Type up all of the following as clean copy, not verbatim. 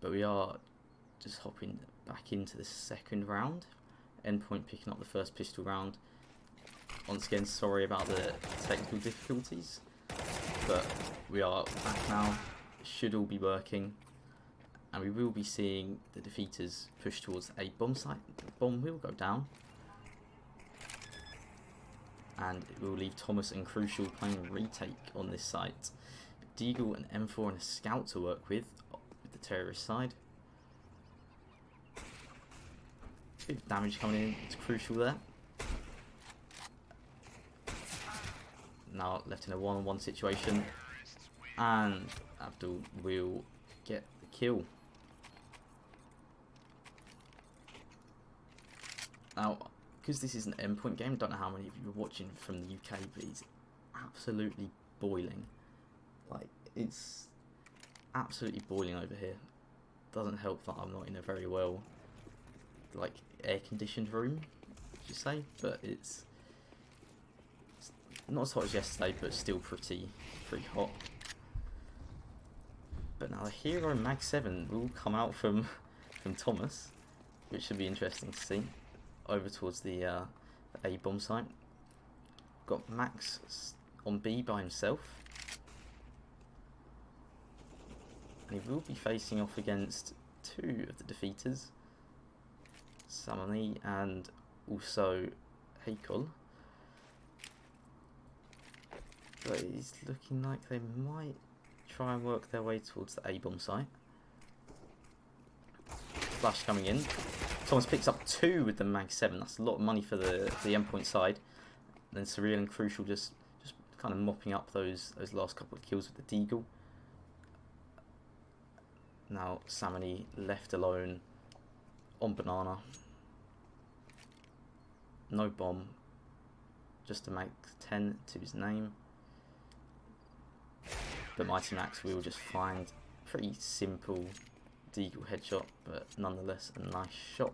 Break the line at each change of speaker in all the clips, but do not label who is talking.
But we are just hopping back into the second round. Endpoint picking up the first pistol round. Once again, sorry about the technical difficulties, but we are back now. It should all be working, and we will be seeing the defeaters push towards a bomb site. The bomb will go down, and it will leave Thomas and Crucial playing retake on this site. Deagle and M4 and a scout to work with the terrorist side. Bit of damage coming in. It's Crucial there. Now left in a one-on-one situation, and Abdul will get the kill. Now, because this is an Endpoint game, I don't know how many of you are watching from the UK, but it's absolutely boiling. Like, it's absolutely boiling over here. Doesn't help that I'm not in a very well, like, air-conditioned room, would you say? But it's not as hot as yesterday, but still pretty hot. But now the hero Mag 7 will come out from Thomas, which should be interesting to see. Over towards the A bomb site. Got Max on B by himself, and he will be facing off against two of the defeaters, Samani and also Heikol. But it's looking like they might try and work their way towards the A bomb site. Flash coming in. Thomas picks up 2 with the Mag 7. That's a lot of money for the Endpoint side. Then Surreal and Crucial just kind of mopping up those last couple of kills with the Deagle. Now Samani left alone on Banana. No bomb. Just a Mag 10 to his name. But Mighty Max will just find pretty simple Deagle headshot, but nonetheless a nice shot.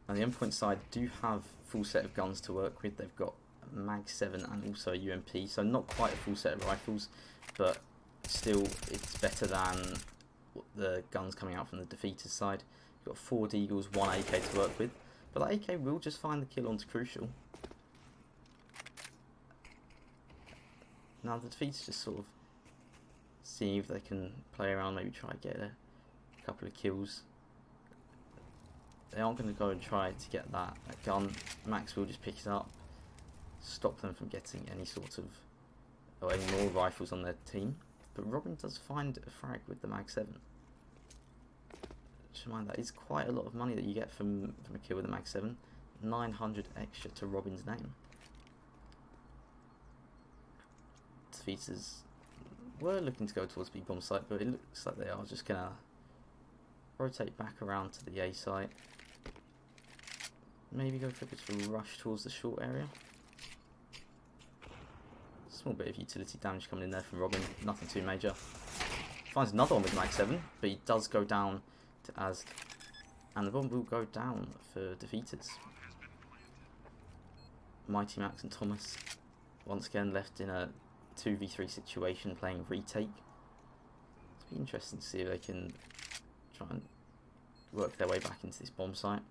Now the Endpoint side do have a full set of guns to work with. They've got a Mag 7 and also a UMP, so not quite a full set of rifles, but still it's better than the guns coming out from the defeaters side. You've got 4 Deagles, 1 AK to work with, but that AK will just find the kill onto Crucial. Now the defeaters just sort of see if they can play around, maybe try to get a couple of kills. They aren't going to go and try to get that gun. Max will just pick it up, stop them from getting any sort of, or any more rifles on their team. But Robin does find a frag with the Mag 7. Just mind that is quite a lot of money that you get from a kill with the Mag 7. 900 extra to Robin's name. Defeaters were looking to go towards B bomb site, but it looks like they are just going to rotate back around to the A site. Maybe go for a bit of a rush towards the short area. Small bit of utility damage coming in there from Robin, nothing too major. Finds another one with Mag 7, but he does go down to Azd. And the bomb will go down for defeaters. Mighty Max and Thomas once again left in a 2v3 situation playing retake. It'll be interesting to see if they can try and work their way back into this bomb site.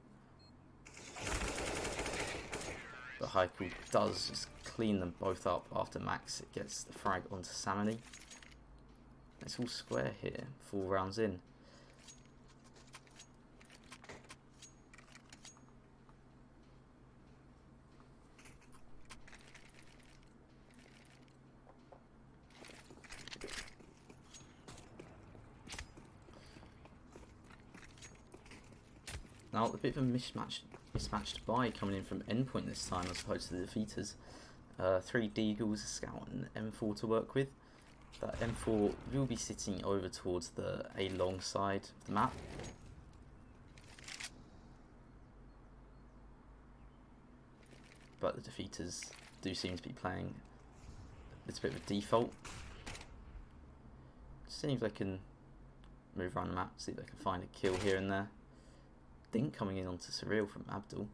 But Heikol does just clean them both up after Max gets the frag onto Samani. It's all square here, 4 rounds in. Now a bit of a mismatched buy coming in from Endpoint this time as opposed to the defeaters. 3 Deagles, a Scout and M4 to work with. That M4 will be sitting over towards the A long side of the map. but the defeaters do seem to be playing a little bit of a default. See if they can move around the map, see if they can find a kill here and there. Dink coming in onto Surreal from Abdul.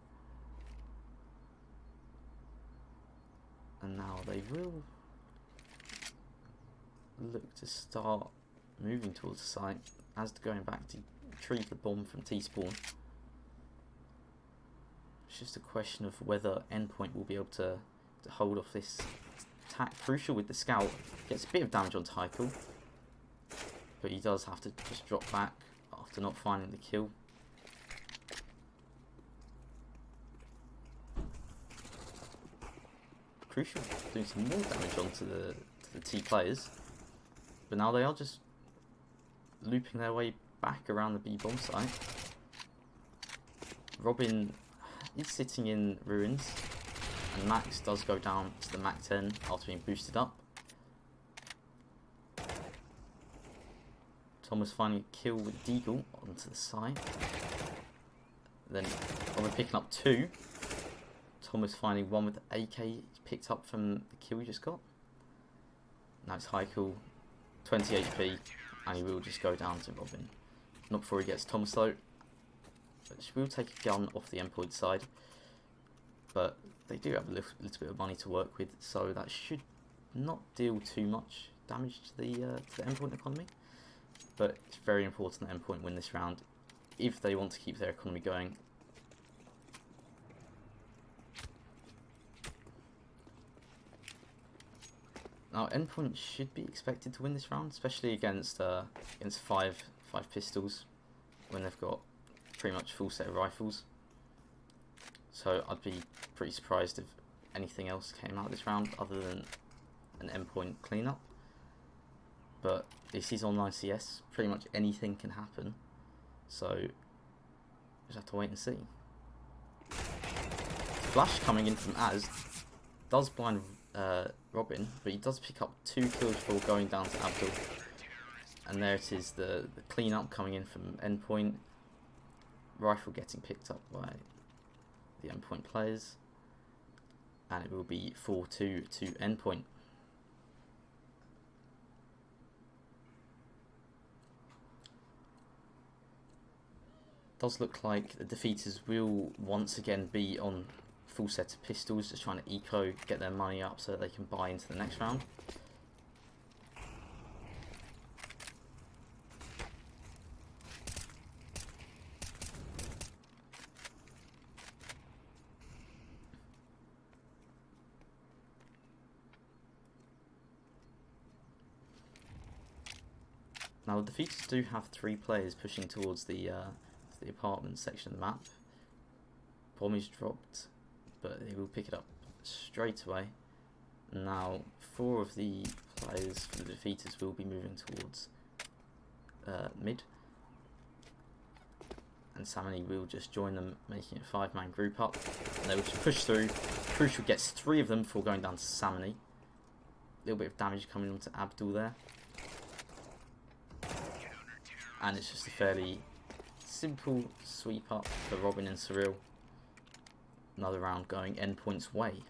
And now they will look to start moving towards the site as to going back to retrieve the bomb from T-Spawn. It's just a question of whether Endpoint will be able to hold off this attack. Crucial with the scout, gets a bit of damage on Tycho, but he does have to just drop back after not finding the kill. Crucial doing some more damage onto the T players, but now they are just looping their way back around the B bomb site. Robin is sitting in ruins, and Max does go down to the Mac 10 after being boosted up. Thomas finding a kill with Deagle onto the side. Then Robin picking up 2. Thomas finding 1 with the AK picked up from the kill he just got. Now it's Heikel, 20 HP, and he will just go down to Robin. Not before he gets Thomas though. But she will take a gun off the Endpoint side. But they do have a little bit of money to work with, so that should not deal too much damage to the Endpoint economy. But it's very important that Endpoint win this round if they want to keep their economy going. Now Endpoint should be expected to win this round, especially against five pistols when they've got pretty much full set of rifles. So I'd be pretty surprised if anything else came out this round other than an Endpoint cleanup. But this is online CS, pretty much anything can happen. So just have to wait and see. Flash coming in from Az does blind Robin, but he does pick up 2 kills before going down to Abdul. And there it is, the cleanup coming in from Endpoint. Rifle getting picked up by the Endpoint players. And it will be 4-2 to Endpoint. Does look like the defeaters will once again be on full set of pistols, just trying to eco, get their money up so that they can buy into the next round. Now the defeaters do have 3 players pushing towards the apartment section of the map. Bomb is dropped, but they will pick it up straight away. Now 4 of the players for the defeaters will be moving towards mid, and Samani will just join them, making a 5-man group up, and they will just push through. Crucial gets 3 of them before going down to Samani. A little bit of damage coming onto Abdul there, and it's just a fairly simple sweep up for Robin and Surreal. Another round going Endpoint's way.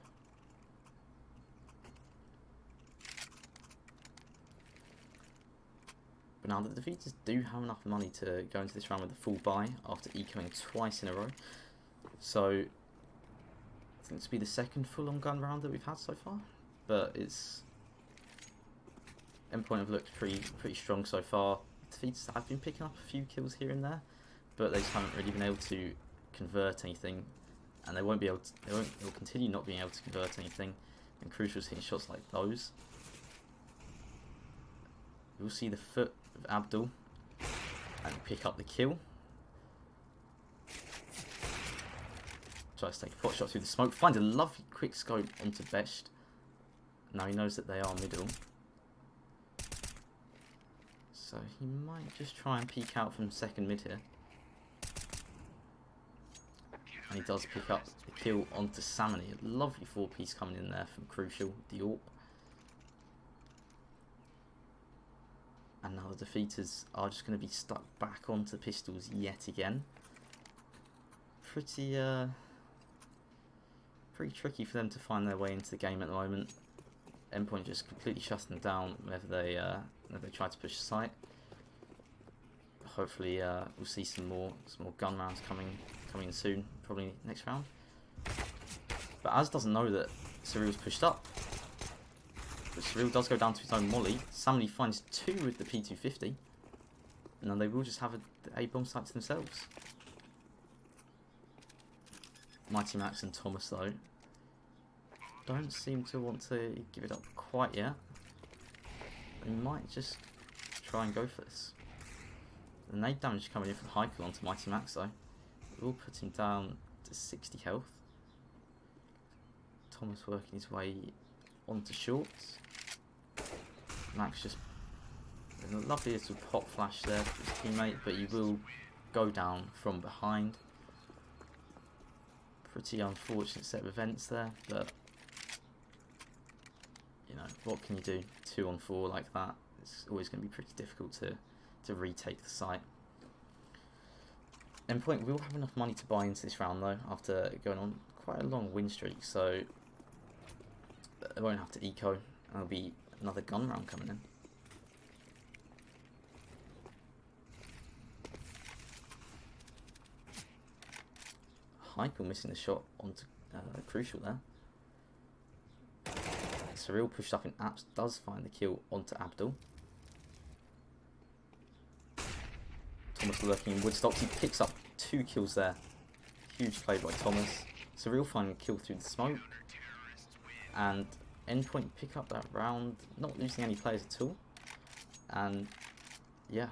But now the defeaters do have enough money to go into this round with a full buy after ecoing twice in a row. So I think this will be the second full on gun round that we've had so far. But it's Endpoint have looked pretty strong so far. Defeaters have been picking up a few kills here and there, but they just haven't really been able to convert anything, and they won't be able to. They'll continue not being able to convert anything. And Crucial's hitting shots like those. You'll see the foot of Abdul and pick up the kill. Tries to take a pot shot through the smoke. Finds a lovely quick scope onto Best. Now he knows that they are middle, so he might just try and peek out from second mid here. And he does pick up the kill onto Samani. A lovely 4-piece coming in there from Crucial, the AWP. And now the defeaters are just going to be stuck back onto pistols yet again. Pretty pretty tricky for them to find their way into the game at the moment. Endpoint just completely shuts them down whenever they try to push the site. Hopefully we'll see some more gun rounds coming soon, probably next round. But Az doesn't know that Surreal's pushed up. But Surreal does go down to his own molly. Samly finds 2 with the P250. And then they will just have a bomb site to themselves. Mighty Max and Thomas though don't seem to want to give it up quite yet. They might just try and go for this. The nade damage coming in from Heikel onto Mighty Max though. It will put him down to 60 health. Thomas working his way onto shorts. Max just a lovely little pop flash there for his teammate, but he will go down from behind. Pretty unfortunate set of events there, but you know, what can you do? 2 on 4 like that, it's always going to be pretty difficult to retake the site. Endpoint will have enough money to buy into this round though, after going on quite a long win streak, so they won't have to eco, and there'll be another gun round coming in. Heikel missing the shot onto Crucial there. Surreal pushed up in Apps, does find the kill onto Abdul. Thomas lurking in Woodstocks, he picks up 2 kills there. Huge play by Thomas. Surreal finding a kill through the smoke. And Endpoint pick up that round, not losing any players at all. And yeah,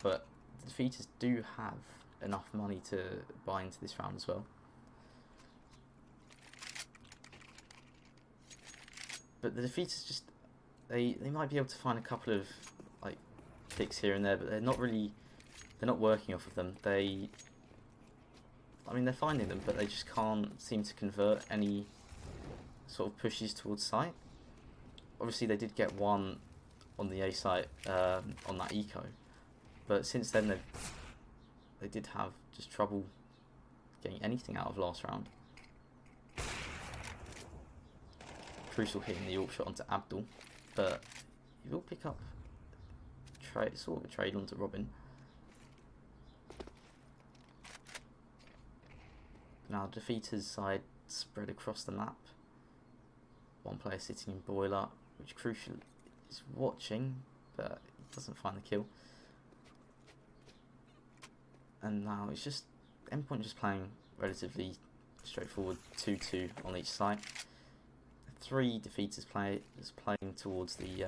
but the defeaters do have enough money to buy into this round as well. But the defeaters just, they might be able to find a couple of like picks here and there, but they're not working off of them. I mean, they're finding them, but they just can't seem to convert any sort of pushes towards site. Obviously they did get one on the A site on that eco, but since then they did have just trouble getting anything out of last round. Crucial hitting the AWP shot onto Abdul, but he will pick up sort of a trade onto Robin. Now defeaters side spread across the map. One player sitting in Boiler, which Crucial is watching, but he doesn't find the kill. And now it's just Endpoint just playing relatively straightforward 2-2 on each side. 3 defeaters playing towards the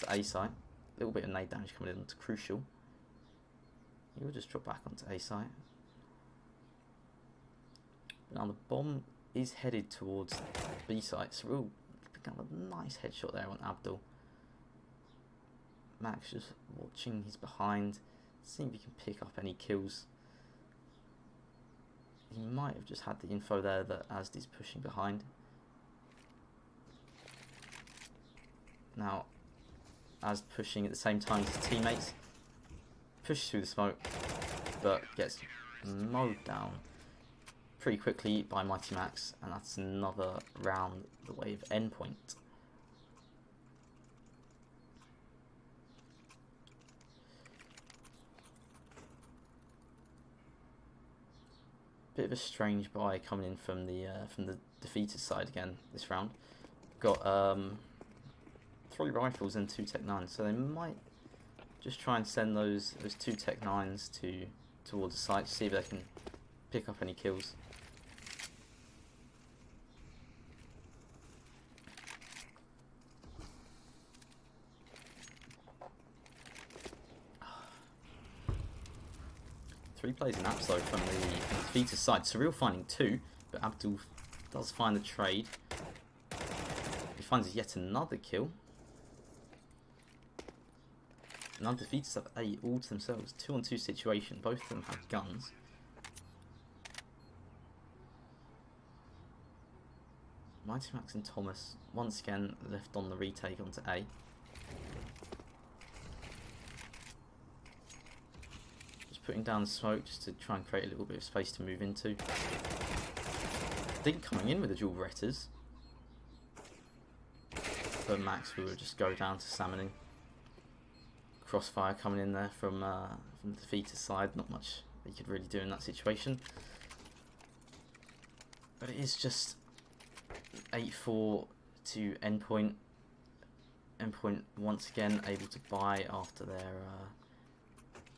A site. A little bit of nade damage coming in onto Crucial. He will just drop back onto A site. Now the bomb is headed towards B site, so we'll pick up a nice headshot there on Abdul. Max just watching his behind, seeing if he can pick up any kills. He might have just had the info there that Asdi's pushing behind. Now, Az pushing at the same time as his teammates, pushes through the smoke, but gets mowed down pretty quickly by Mighty Max, and that's another round the way of Endpoint. Bit of a strange buy coming in from the defeated side again this round. Got 3 rifles and 2 Tech 9s, so they might just try and send those 2 Tech 9s towards the site to see if they can pick up any kills. Three plays in apps though from the defeated side. Surreal finding 2, but Abdul does find the trade. He finds yet another kill. Now the defeaters have 8 all to themselves. 2-on-2 situation. Both of them have guns. Mighty Max and Thomas once again left on the retake onto A. Just putting down the smoke just to try and create a little bit of space to move into. Stink coming in with the dual Berettas. But Max will just go down to salmoning. Crossfire coming in there from the defeater's side. Not much he could really do in that situation. But it is just 8-4 to Endpoint. Endpoint once again able to buy after their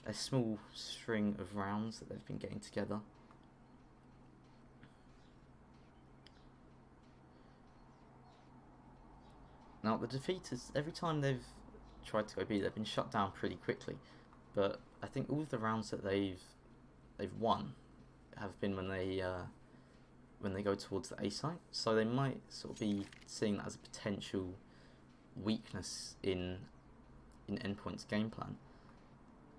a small string of rounds that they've been getting together. Now the defeaters, every time they've tried to go B, they've been shut down pretty quickly. But I think all of the rounds that they've won have been when they go towards the A site. So they might sort of be seeing that as a potential weakness in Endpoint's game plan,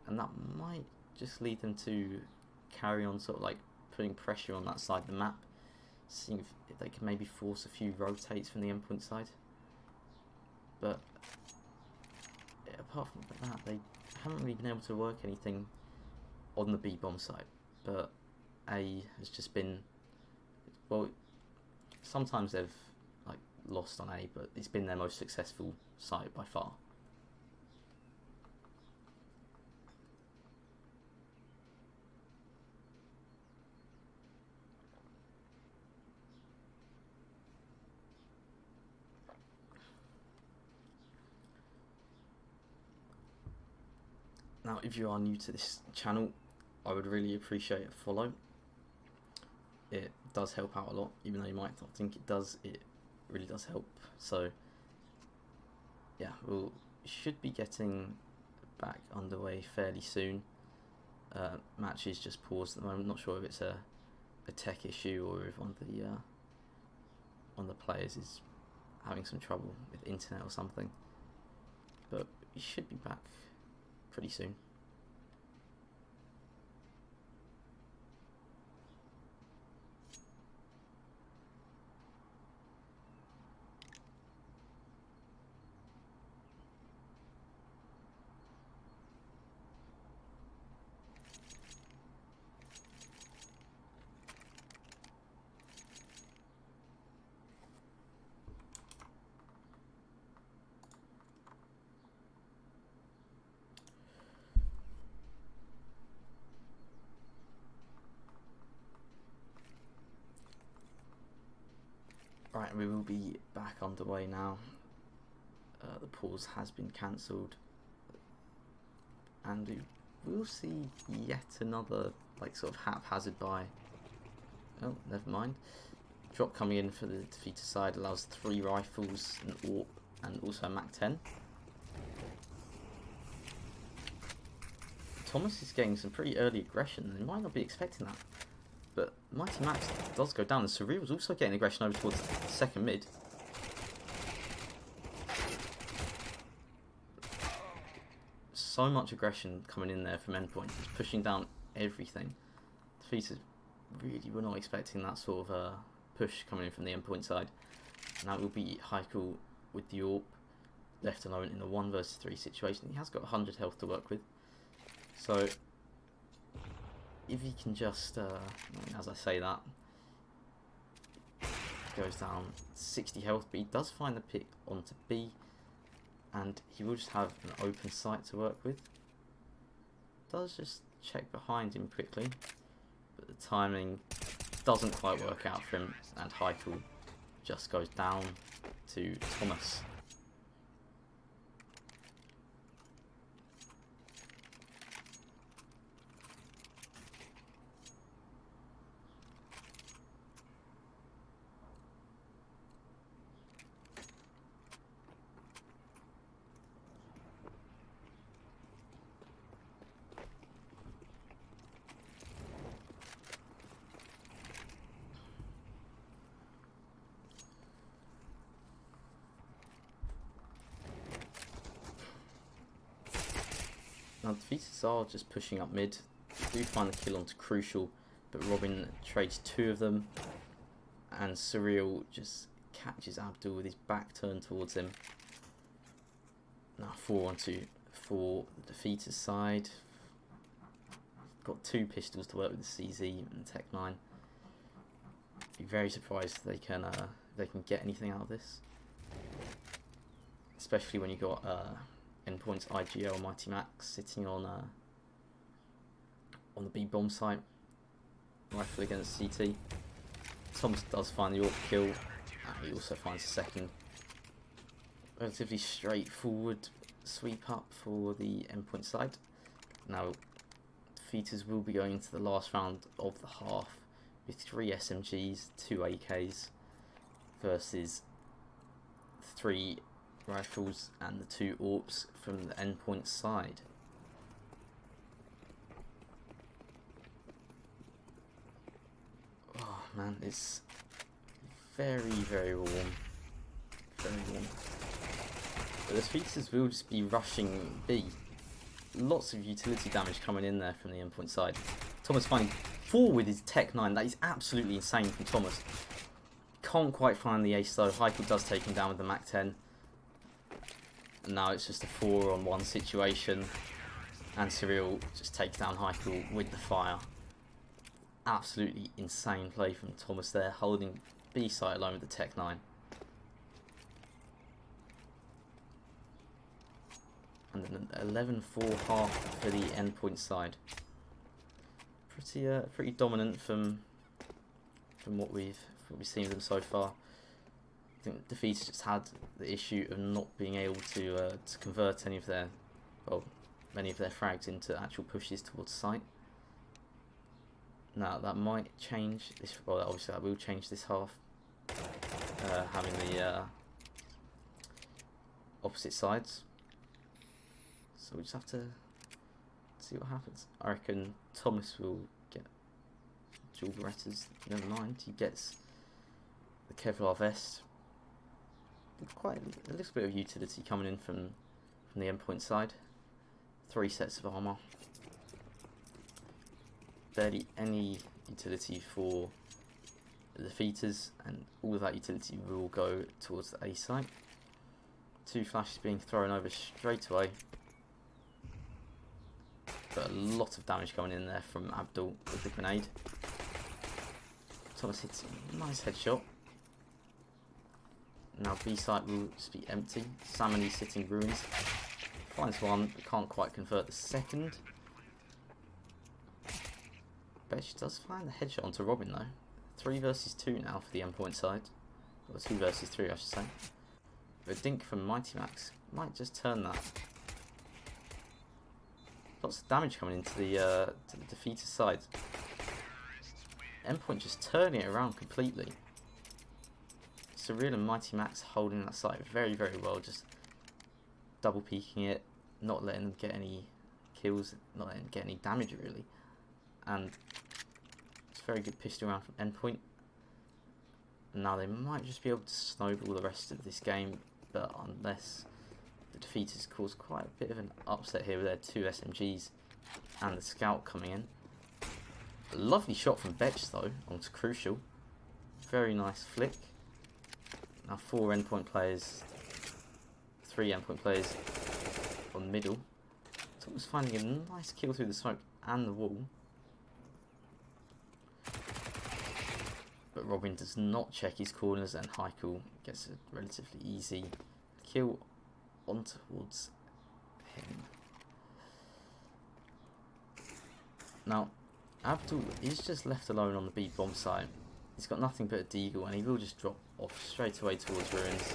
and that might just lead them to carry on sort of like putting pressure on that side of the map, seeing if they can maybe force a few rotates from the Endpoint side. But apart from that, they haven't really been able to work anything on the B bomb side. But A has just been, well, sometimes they've like lost on A, but it's been their most successful site by far. Now, if you are new to this channel, I would really appreciate a follow. It does help out a lot, even though you might not think it does. It really does help. So, yeah, we should be getting back underway fairly soon. Match is just paused at the moment. Not sure if it's a tech issue or if one of the players is having some trouble with internet or something. But we should be back pretty soon. Right, we will be back underway now. The pause has been cancelled, and we will see yet another like sort of haphazard buy. Oh, never mind. Drop coming in for the defeater side allows 3 rifles, an AWP, and also a MAC-10. Thomas is getting some pretty early aggression, and he might not be expecting that. But Mighty Max does go down, and Surreal's also getting aggression over towards the second mid. So much aggression coming in there from Endpoint. He's pushing down everything. Defeaters really were not expecting that sort of push coming in from the Endpoint side. And that will be Heikel with the AWP, left alone in the 1 versus 3 situation. He has got 100 health to work with. So if he can just, as I say that, goes down 60 health, but he does find the pick onto B, and he will just have an open sight to work with. Does just check behind him quickly, but the timing doesn't quite work out for him, and Heikel just goes down to Thomas. Now the defeaters are just pushing up mid. They do find the kill onto Crucial, but Robin trades 2 of them, and Surreal just catches Abdul with his back turned towards him. Now 4-on-2 for the defeaters side. Got 2 pistols to work with, the CZ and the Tech 9. Be very surprised they can get anything out of this, especially when you got Endpoint's IGL Mighty Max sitting on the B bomb site, rifle against CT. Thomas does find the AWP kill, and he also finds a second. Relatively straightforward sweep up for the Endpoint side. Now, defeaters will be going into the last round of the half with 3 SMGs, 2 AKs versus 3 rifles and the 2 AWPs from the Endpoint side. Oh man, it's very, very warm. Very warm. But the defeaters will just be rushing B. Lots of utility damage coming in there from the Endpoint side. Thomas finding 4 with his Tech 9. That is absolutely insane from Thomas. Can't quite find the ace though. Heikel does take him down with the Mac 10. And now it's just a 4-on-1 situation. And Surreal just takes down Heikel with the fire. Absolutely insane play from Thomas there, holding B site alone with the Tech 9. And then an 11-4 half for the Endpoint side. Pretty dominant from what we've seen of them so far. I think defeaters just had the issue of not being able to convert many of their frags into actual pushes towards site. Now that might change this. Well, obviously that will change this half, having the opposite sides. So we just have to see what happens. I reckon Thomas will get dual Berettas. Never mind, he gets the Kevlar vest. With quite a little bit of utility coming in from the Endpoint side. 3 sets of armor. Barely any utility for the defeaters, and all of that utility will go towards the A site. 2 flashes being thrown over straight away. But a lot of damage coming in there from Abdul with the grenade. Thomas hits a nice headshot. Now B site will just be empty. Samony sitting ruins. Finds one, but can't quite convert the second. Bet she does find the headshot onto Robin though. 3 versus 2 now for the Endpoint side. Or 2 versus 3 I should say. But a dink from Mighty Max might just turn that. Lots of damage coming into the defeater side. Endpoint just turning it around completely. Surreal and Mighty Max holding that site very, very well. Just double peeking it, not letting them get any kills, not letting them get any damage really. And it's a very good pistol round from Endpoint. Now they might just be able to snowball the rest of this game, but unless the defeaters cause quite a bit of an upset here with their 2 SMGs and the scout coming in. A lovely shot from Betch though onto Crucial. Very nice flick. Now 4 Endpoint players, 3 Endpoint players on middle. Thomas finding a nice kill through the smoke and the wall. But Robin does not check his corners, and Heikel gets a relatively easy kill on towards him. Now, Abdul is just left alone on the B bomb site. He's got nothing but a deagle, and he will just drop off straight away towards ruins.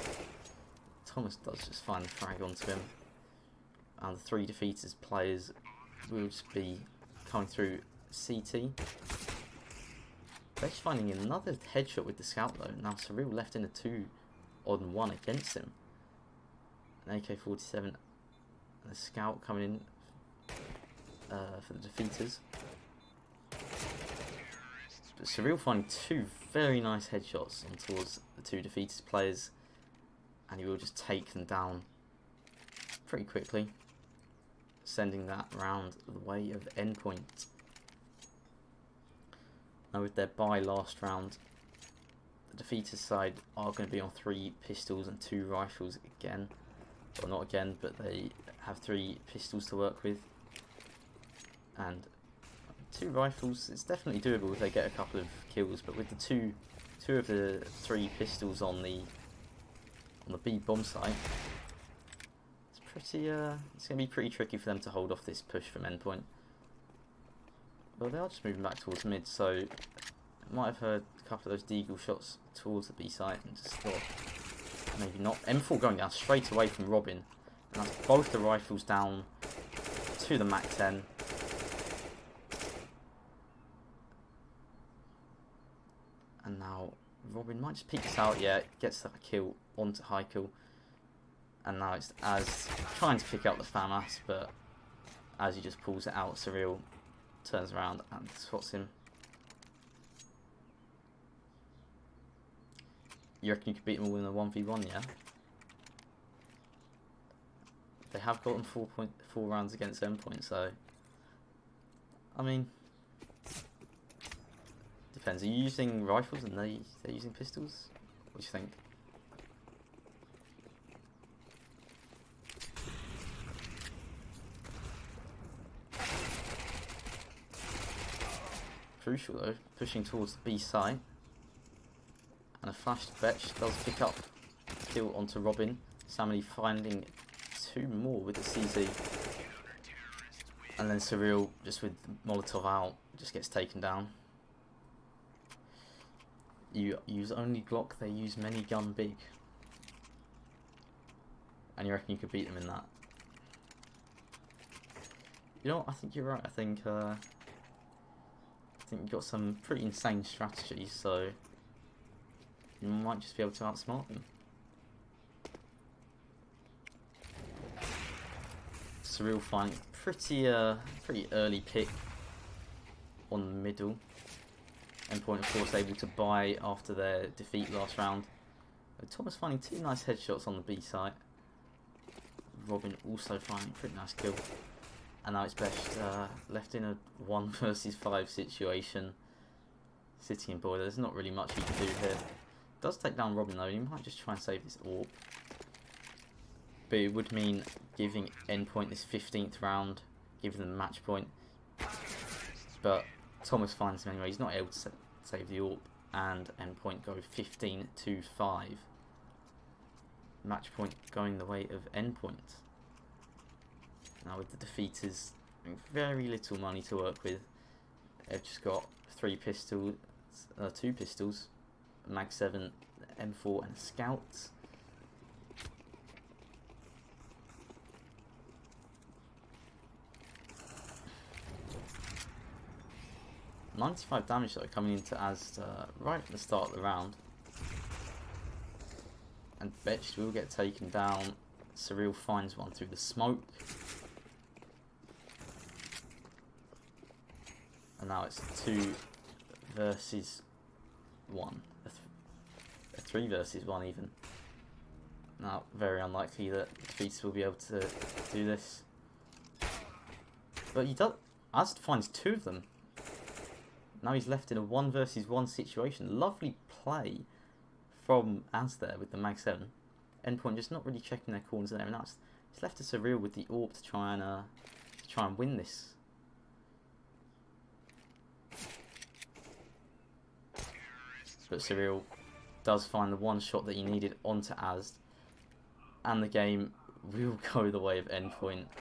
Thomas does just find the frag onto him, and the 3 defeaters players will just be coming through CT. They're just finding another headshot with the scout though. Now Surreal left in a 2-on-1 against him. An AK-47 and a scout coming in for the defeaters. But Surreal finding 2 very nice headshots on towards the 2 defeaters players, and he will just take them down pretty quickly, sending that round the way of Endpoint. Now with their bye last round, the defeaters side are going to be on 3 pistols and 2 rifles again. Well, not again, but they have 3 pistols to work with. And 2 rifles, it's definitely doable if they get a couple of kills, but with the two 2 of the 3 pistols on the B bomb site. It's pretty it's gonna be pretty tricky for them to hold off this push from Endpoint. Well, they are just moving back towards mid, so I might have heard a couple of those deagle shots towards the B site and just thought maybe not. M4 going down straight away from Robin, and that's both the rifles down to the Mac 10. And now Robin might just peek this out, yeah, gets that kill onto high kill. And now it's Az trying to pick up the FAMAS, but as he just pulls it out, Surreal turns around and spots him. You reckon you could beat them all in a 1v1, yeah? They have gotten 4.4 rounds against Endpoint, so I mean, depends. Are you using rifles and they're using pistols? What do you think? Crucial though, pushing towards the B site. And a flash to Betch does pick up kill onto Robin. Sammy finding 2 more with the CZ. And then Surreal, just with the Molotov out, just gets taken down. You use only Glock, they use many gun big. And you reckon you could beat them in that? You know what, I think you're right. I think you've got some pretty insane strategies, so you might just be able to outsmart them. Surreal finding pretty early pick on the middle. Endpoint, of course, able to buy after their defeat last round. Thomas finding 2 nice headshots on the B site. Robin also finding a pretty nice kill. And now it's best left in a 1 versus 5 situation. City and Boiler, there's not really much he can do here. Does take down Robin though, he might just try and save this AWP. But it would mean giving Endpoint this 15th round, giving them match point. But Thomas finds him anyway, he's not able to save the AWP, and Endpoint go 15-5. Match point going the way of Endpoint. Now with the defeaters, very little money to work with. They've just got 2 pistols, a Mag 7, M4 and a Scout. $95 damage though coming into Az right from the start of the round. And Betch will get taken down. Surreal finds one through the smoke. And now it's 2 versus 1. A 3 versus 1 even. Now, very unlikely that defeaters will be able to do this. But he does. Az finds 2 of them. Now he's left in a 1 versus 1 situation. Lovely play from Az there with the Mag 7. Endpoint just not really checking their corners there. And now it's left to Surreal with the AWP to try and win this. But Surreal does find the 1 shot that he needed onto Az. And the game will go the way of Endpoint.